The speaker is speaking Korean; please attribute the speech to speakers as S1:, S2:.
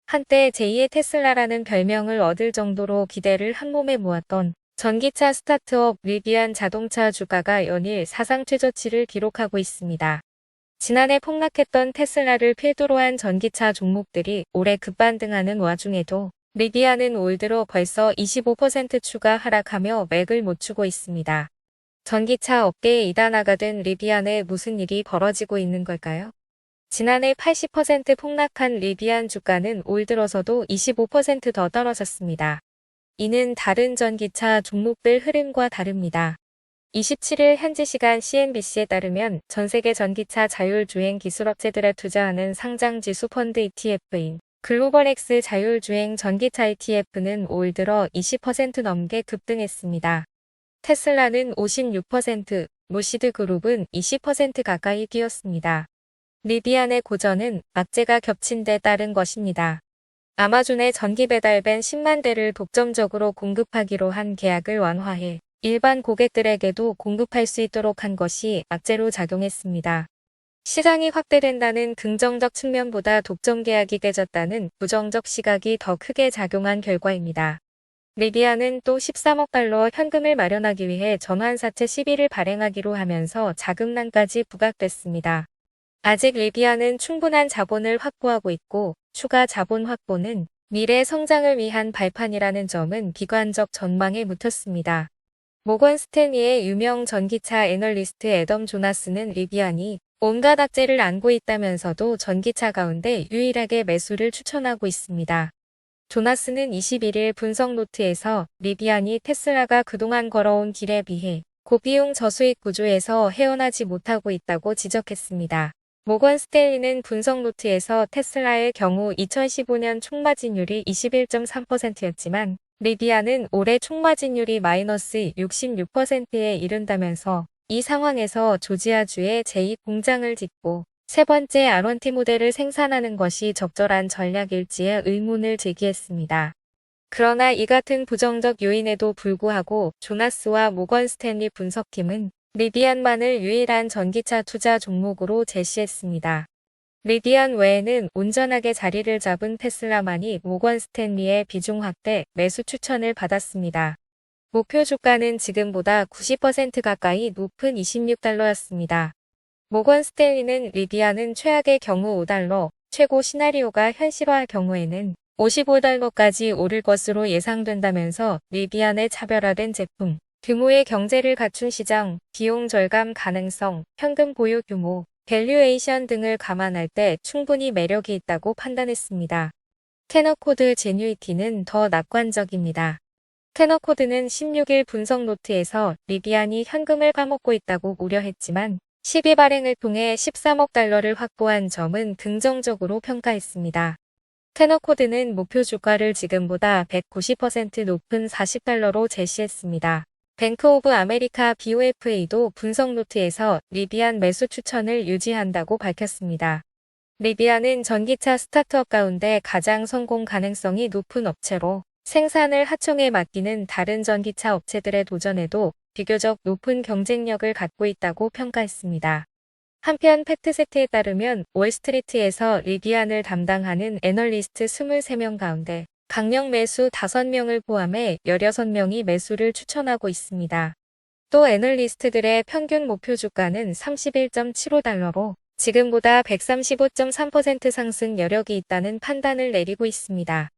S1: 한때 제2의 테슬라라는 별명을 얻을 정도로 기대를 한몸에 모았던 전기차 스타트업 리비안 자동차 주가가 연일 사상 최저치를 기록하고 있습니다. 지난해 폭락했던 테슬라를 필두로 한 전기차 종목들이 올해 급반등하는 와중에도 리비안은 올 들어 벌써 25% 추가 하락하며 맥을 못 추고 있습니다. 전기차 업계에 이단화가 된 리비안에 무슨 일이 벌어지고 있는 걸까요? 지난해 80% 폭락한 리비안 주가는 올 들어서도 25% 더 떨어졌습니다. 이는 다른 전기차 종목들 흐름과 다릅니다. 27일 현지 시간 CNBC에 따르면 전 세계 전기차 자율주행 기술업체들에 투자하는 상장지수 펀드 ETF인 글로벌X 자율주행 전기차 ETF는 올 들어 20% 넘게 급등했습니다. 테슬라는 56%, 모시드 그룹은 20% 가까이 뛰었습니다. 리비안의 고전은 악재가 겹친 데 따른 것입니다. 아마존의 전기 배달밴 10만 대를 독점적으로 공급하기로 한 계약을 완화해 일반 고객들에게도 공급할 수 있도록 한 것이 악재로 작용했습니다. 시장이 확대된다는 긍정적 측면보다 독점 계약이 깨졌다는 부정적 시각이 더 크게 작용한 결과입니다. 리비안은 또 13억 달러 현금을 마련하기 위해 전환사채 시비를 발행하기로 하면서 자금난까지 부각됐습니다. 아직 리비안은 충분한 자본을 확보하고 있고 추가 자본 확보는 미래 성장을 위한 발판이라는 점은 비관적 전망에 묻혔습니다. 모건 스탠리의 유명 전기차 애널리스트 애덤 조나스는 리비안이 온갖 악재를 안고 있다면서도 전기차 가운데 유일하게 매수를 추천하고 있습니다. 조나스는 21일 분석 노트에서 리비안이 테슬라가 그동안 걸어온 길에 비해 고비용 저수익 구조에서 헤어나지 못하고 있다고 지적했습니다. 모건 스탠리는 분석 노트에서 테슬라의 경우 2015년 총마진율이 21.3%였지만 리비안은 올해 총마진율이 마이너스 66%에 이른다면서 이 상황에서 조지아주에 제2공장을 짓고 세 번째 R1T 모델을 생산하는 것이 적절한 전략일지에 의문을 제기했습니다. 그러나 이 같은 부정적 요인에도 불구하고 조나스와 모건 스탠리 분석팀은 리비안만을 유일한 전기차 투자 종목으로 제시했습니다. 리비안 외에는 온전하게 자리를 잡은 테슬라만이 모건 스탠리의 비중 확대 매수 추천을 받았습니다. 목표 주가는 지금보다 90% 가까이 높은 26달러였습니다. 모건 스탠리는 리비안은 최악의 경우 5달러, 최고 시나리오가 현실화할 경우에는 55달러까지 오를 것으로 예상된다면서 리비안의 차별화된 제품, 규모의 경제를 갖춘 시장, 비용 절감 가능성, 현금 보유 규모, 밸류에이션 등을 감안할 때 충분히 매력이 있다고 판단했습니다. 테너코드 제뉴이티는 더 낙관적입니다. 테너코드는 16일 분석 노트에서 리비안이 현금을 까먹고 있다고 우려했지만 12 발행을 통해 13억 달러를 확보한 점은 긍정적으로 평가했습니다. 테너코드는 목표 주가를 지금보다 190% 높은 40달러로 제시했습니다. 뱅크 오브 아메리카 BOFA도 분석 노트에서 리비안 매수 추천을 유지한다고 밝혔습니다. 리비안은 전기차 스타트업 가운데 가장 성공 가능성이 높은 업체로 생산을 하청에 맡기는 다른 전기차 업체들의 도전에도 비교적 높은 경쟁력을 갖고 있다고 평가했습니다. 한편 팩트세트에 따르면 월스트리트에서 리비안을 담당하는 애널리스트 23명 가운데 강력 매수 5명을 포함해 16명이 매수를 추천하고 있습니다. 또 애널리스트들의 평균 목표 주가는 31.75달러로 지금보다 135.3% 상승 여력이 있다는 판단을 내리고 있습니다.